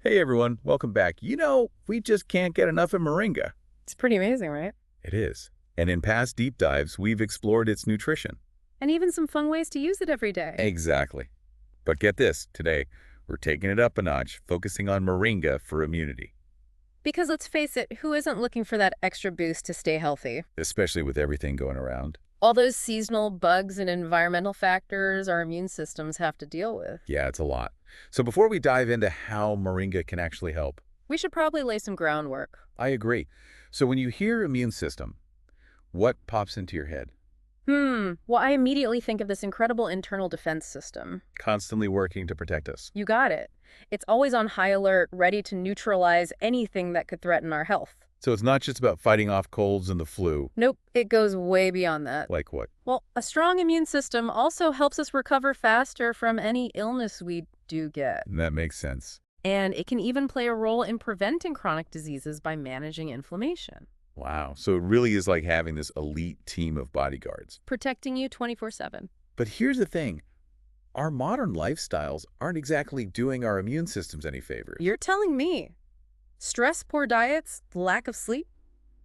Hey everyone, welcome back. We just can't get enough of Moringa. It's pretty amazing, right? It is. And in past deep dives, we've explored its nutrition. And even some fun ways to use it every day. Exactly. But get this, today, we're taking it up a notch, focusing on Moringa for immunity, Because let's face it, who isn't looking for that extra boost to stay healthy? especially with everything going around. All those seasonal bugs and environmental factors our immune systems have to deal with. Yeah, it's a lot. So before we dive into how Moringa can actually help, We should probably lay some groundwork. I agree. So when you hear immune system, what pops into your head? Well, I immediately think of this incredible internal defense system. Constantly working to protect us. You got it. It's always on high alert, ready to neutralize anything that could threaten our health. So it's not just about fighting off colds and the flu. Nope, it goes way beyond that. Like what? Well, a strong immune system also helps us recover faster from any illness we do get. That makes sense. And it can even play a role in preventing chronic diseases by managing inflammation, Wow. So it really is like having this elite team of bodyguards. protecting you 24/7. But here's the thing. Our modern lifestyles aren't exactly doing our immune systems any favors. You're telling me. Stress, poor diets, lack of sleep,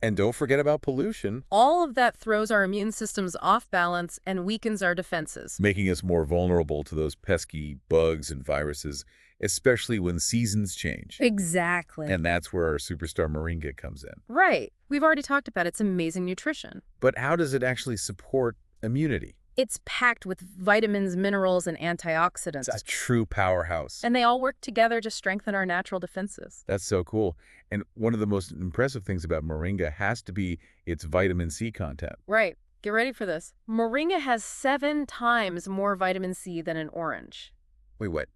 And don't forget about pollution, all of that throws our immune systems off balance and weakens our defenses. making us more vulnerable to those pesky bugs and viruses, especially when seasons change. Exactly. And that's where our superstar Moringa comes in. Right. We've already talked about its amazing nutrition. But how does it actually support immunity? It's packed with vitamins, minerals, and It's antioxidants. a true powerhouse. And they all work together to strengthen our natural defenses. That's so cool. And one of the most impressive things about Moringa has to be its vitamin C content. Right. Get ready for this. Moringa has 7 times more vitamin C than an orange. Wait, what?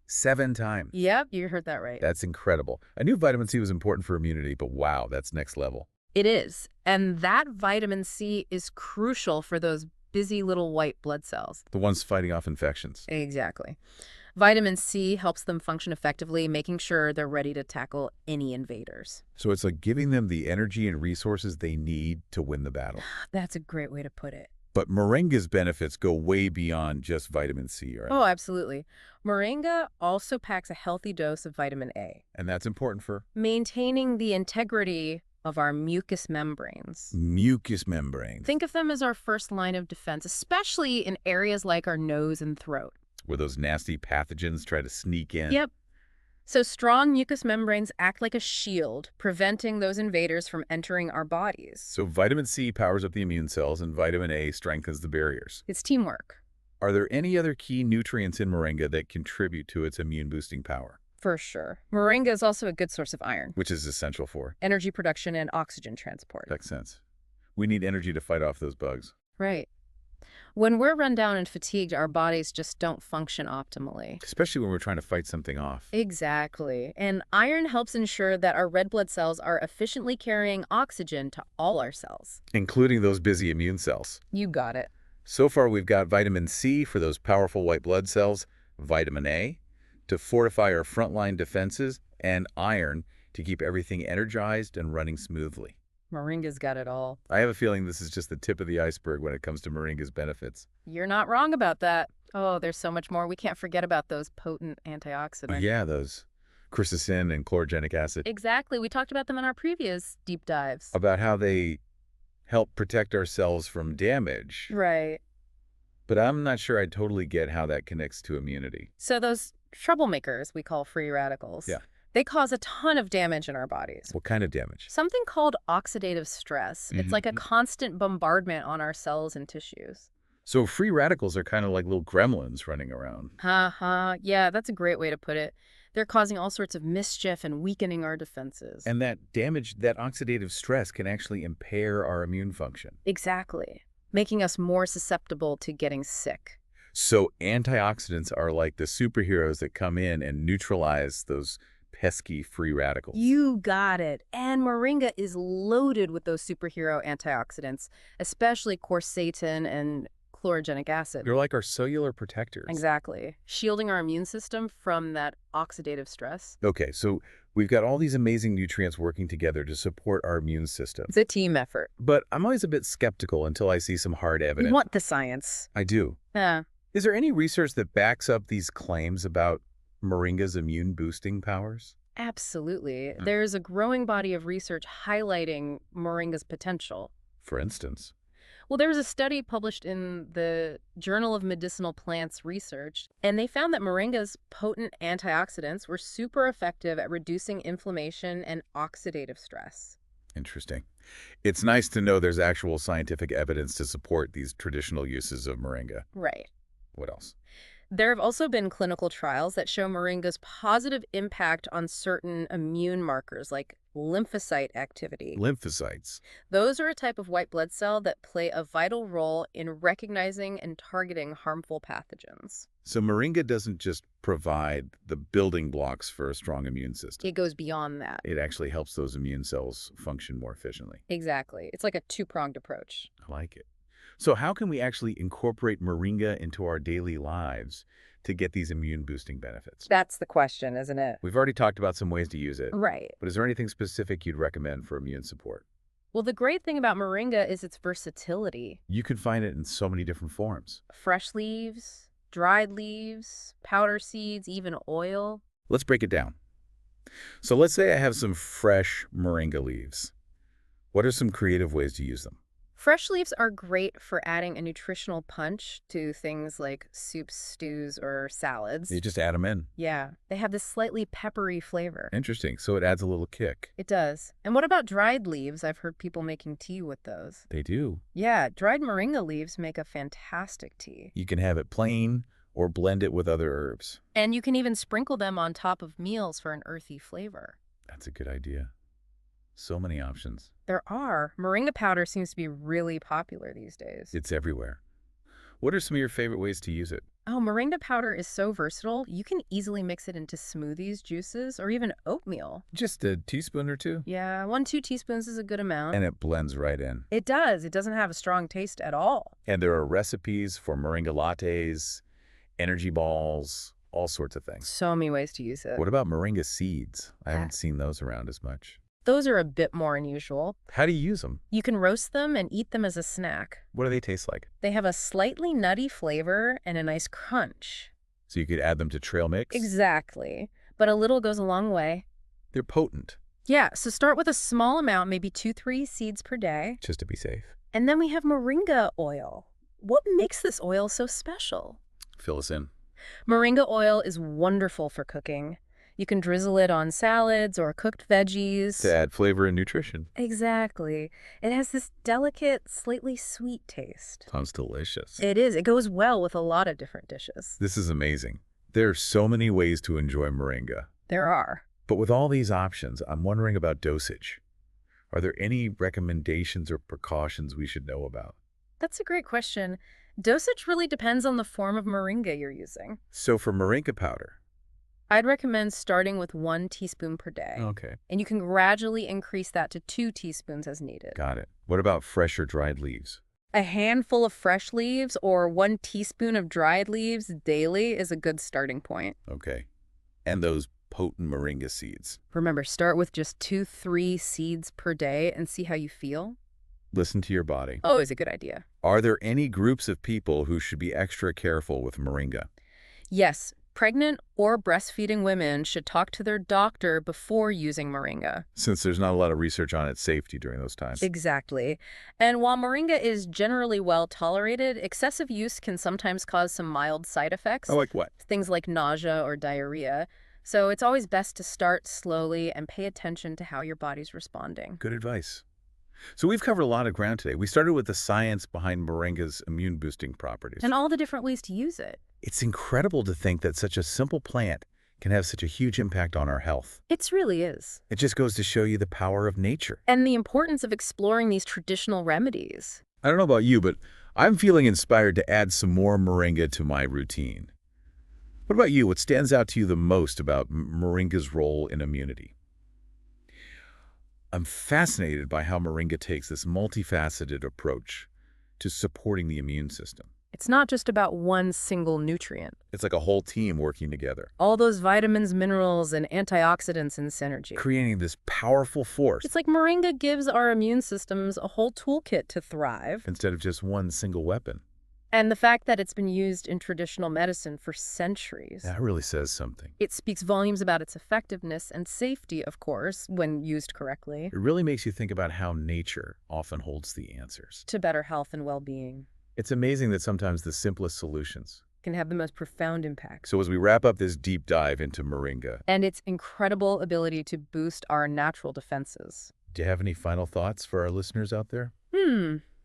7 times? Yep, you heard that right. That's incredible. I knew vitamin C was important for immunity, but wow, that's next level. It is. And that vitamin C is crucial for those busy little white blood cells. The ones fighting off infections. Exactly. Vitamin C helps them function effectively, making sure they're ready to tackle any invaders. So it's like giving them the energy and resources they need to win the battle. That's a great way to put it. But Moringa's benefits go way beyond just vitamin C, right? Oh, absolutely. Moringa also packs a healthy dose of vitamin A, And that's important for maintaining the integrity of our mucous membranes. mucous membranes, Think of them as our first line of defense, especially in areas like our nose and throat. where those nasty pathogens try to sneak in. Yep. So strong mucous membranes act like a shield, preventing those invaders from entering our bodies. So vitamin C powers up the immune cells and vitamin A strengthens the barriers. It's teamwork, Are there any other key nutrients in Moringa that contribute to its immune-boosting power, for sure. Moringa is also a good source of iron, which is essential for? energy production, and oxygen transport. Makes sense. We need energy to fight off those bugs. Right. When we're run down and fatigued, our bodies just don't function optimally. Especially when we're trying to fight something off. Exactly. And iron helps ensure that our red blood cells are efficiently carrying oxygen to all our cells. Including those busy immune cells. You got it. So far, we've got vitamin C for those powerful white blood cells, vitamin A to fortify our frontline defenses, and iron to keep everything energized and running smoothly. Moringa's got it all. I have a feeling this is just the tip of the iceberg when it comes to Moringa's benefits. You're not wrong about that. Oh, there's so much more. We can't forget about those potent antioxidants. Yeah, those quercetin and chlorogenic acid. Exactly. We talked about them in our previous deep dives. About how they help protect ourselves from damage. Right. But I'm not sure I totally get how that connects to immunity. So those troublemakers we call free radicals. Yeah. They cause a ton of damage in our bodies. What kind of damage? Something called oxidative stress. It's like a constant bombardment on our cells and tissues. So free radicals are kind of like little gremlins running around. Yeah, that's a great way to put it. They're causing all sorts of mischief and weakening our defenses. And that damage, that oxidative stress can actually impair our immune function. Exactly. Making us more susceptible to getting sick. So antioxidants are like the superheroes that come in and neutralize those pesky free radicals. You got it. And Moringa is loaded with those superhero antioxidants, especially quercetin and chlorogenic acid. They're like our cellular protectors. Exactly. Shielding our immune system from that oxidative stress. Okay, so we've got all these amazing nutrients working together to support our immune system. It's a team effort. But I'm always a bit skeptical until I see some hard evidence. You want the science. I do. Yeah. Is there any research that backs up these claims about Moringa's immune-boosting powers? Absolutely. There's a growing body of research highlighting moringa's potential. For instance, Well, there was a study published in the Journal of Medicinal Plants Research, and they found that moringa's potent antioxidants were super effective at reducing inflammation and oxidative stress. interesting. It's nice to know there's actual scientific evidence to support these traditional uses of moringa. Right. What else? There have also been clinical trials that show moringa's positive impact on certain immune markers like lymphocyte activity. Lymphocytes. Those are a type of white blood cell that play a vital role in recognizing and targeting harmful pathogens. So moringa doesn't just provide the building blocks for a strong immune system. It goes beyond that. It actually helps those immune cells function more efficiently. Exactly. It's like a two-pronged approach. I like it. So how can we actually incorporate moringa into our daily lives to get these immune-boosting benefits? That's the question, isn't it? We've already talked about some ways to use it, Right. but is there anything specific you'd recommend for immune support? Well, the great thing about moringa is its versatility. You can find it in so many different forms. Fresh leaves, dried leaves, powder seeds, even oil. Let's break it down. So let's say I have some fresh moringa leaves. What are some creative ways to use them? Fresh leaves are great for adding a nutritional punch to things like soups, stews, or salads. You just add them in. Yeah, they have this slightly peppery flavor. Interesting. So it adds a little kick. It does. And what about dried leaves? I've heard people making tea with those. They do. Yeah, dried moringa leaves make a fantastic tea. You can have it plain or blend it with other herbs. And you can even sprinkle them on top of meals for an earthy flavor. That's a good idea. So many options. There are. Moringa powder seems to be really popular these days. It's everywhere. What are some of your favorite ways to use it? Oh, moringa powder is so versatile. You can easily mix it into smoothies, juices, or even oatmeal. Just a teaspoon or two? Yeah, 1-2 teaspoons is a good amount. And it blends right in. It does. It doesn't have a strong taste at all. And there are recipes for moringa lattes, energy balls, all sorts of things. So many ways to use it. What about moringa seeds? I haven't seen those around as much. Those are a bit more unusual. How do you use them? You can roast them and eat them as a snack. What do they taste like? They have a slightly nutty flavor and a nice crunch. So you could add them to trail mix? Exactly. But a little goes a long way. They're potent. Yeah, so start with a small amount, maybe 2-3 seeds per day. Just to be safe. And then we have moringa oil. What makes this oil so special? Fill us in. Moringa oil is wonderful for cooking. You can drizzle it on salads or cooked veggies. To add flavor and nutrition. Exactly. It has this delicate, slightly sweet taste. Sounds delicious. It is. It goes well with a lot of different dishes. This is amazing. There are so many ways to enjoy moringa. There are. But with all these options, I'm wondering about dosage. Are there any recommendations or precautions we should know about? That's a great question. Dosage really depends on the form of moringa you're using. So for moringa powder. I'd recommend starting with 1 teaspoon per day. Okay. And you can gradually increase that to 2 teaspoons as needed. Got it. What about fresh or dried leaves? A handful of fresh leaves or 1 teaspoon of dried leaves daily is a good starting point. Okay. And those potent moringa seeds. Remember, start with just 2-3 seeds per day and see how you feel. Listen to your body. Always a good idea. Are there any groups of people who should be extra careful with moringa? Yes, pregnant or breastfeeding women should talk to their doctor before using moringa. Since there's not a lot of research on its safety during those times. Exactly. And while moringa is generally well tolerated, excessive use can sometimes cause some mild side effects. Oh, like what? Things like nausea or diarrhea. So it's always best to start slowly and pay attention to how your body's responding. Good advice. So we've covered a lot of ground today. We started with the science behind moringa's immune-boosting properties. And all the different ways to use it. It's incredible to think that such a simple plant can have such a huge impact on our health. It really is. It just goes to show you the power of nature. And the importance of exploring these traditional remedies. I don't know about you, but I'm feeling inspired to add some more moringa to my routine. What about you? What stands out to you the most about moringa's role in immunity? I'm fascinated by how moringa takes this multifaceted approach to supporting the immune system. It's not just about one single nutrient. It's like a whole team working together, All those vitamins, minerals, and antioxidants in synergy. creating this powerful force It's like moringa gives our immune systems a whole toolkit to thrive. instead of just one single weapon. And the fact that it's been used in traditional medicine for centuries. That really says something. It speaks volumes about its effectiveness and safety, of course, when used correctly, It really makes you think about how nature often holds the answers. to better health and well-being. It's amazing that sometimes the simplest solutions. Can have the most profound impact. So as we wrap up this deep dive into moringa, And its incredible ability to boost our natural defenses. do you have any final thoughts for our listeners out there?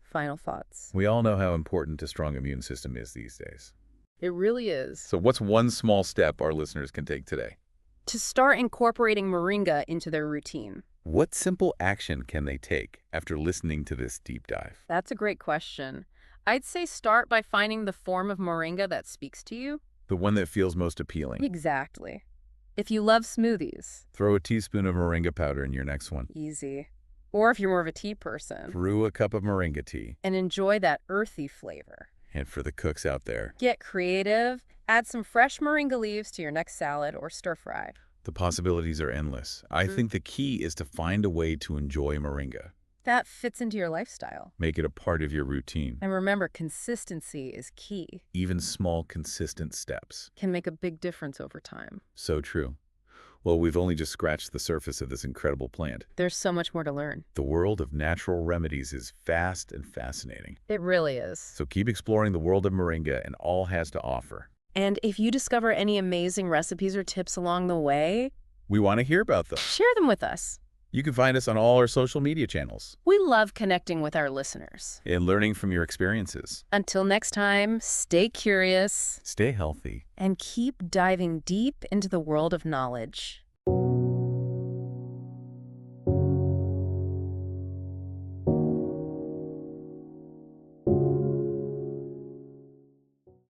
Final thoughts. We all know how important a strong immune system is these days. It really is. So what's one small step our listeners can take today? To start incorporating moringa into their routine. What simple action can they take after listening to this deep dive? That's a great question. I'd say start by finding the form of moringa that speaks to you. The one that feels most appealing. Exactly. If you love smoothies, Throw a teaspoon of moringa powder in your next one. easy. Or if you're more of a tea person, Brew a cup of moringa tea. and enjoy that earthy flavor. And for the cooks out there, Get creative. Add some fresh moringa leaves to your next salad or stir fry. the possibilities are endless. I think the key is to find a way to enjoy moringa. That fits into your lifestyle. Make it a part of your routine. And remember, consistency is key. Even small, consistent steps. Can make a big difference over time. So true. Well, we've only just scratched the surface of this incredible plant. There's so much more to learn. The world of natural remedies is vast and fascinating. It really is. So keep exploring the world of moringa and all it has to offer. And if you discover any amazing recipes or tips along the way, We want to hear about them. share them with us. You can find us on all our social media channels We love connecting with our listeners. and learning from your experiences. Until next time, stay curious Stay healthy. and keep diving deep into the world of knowledge.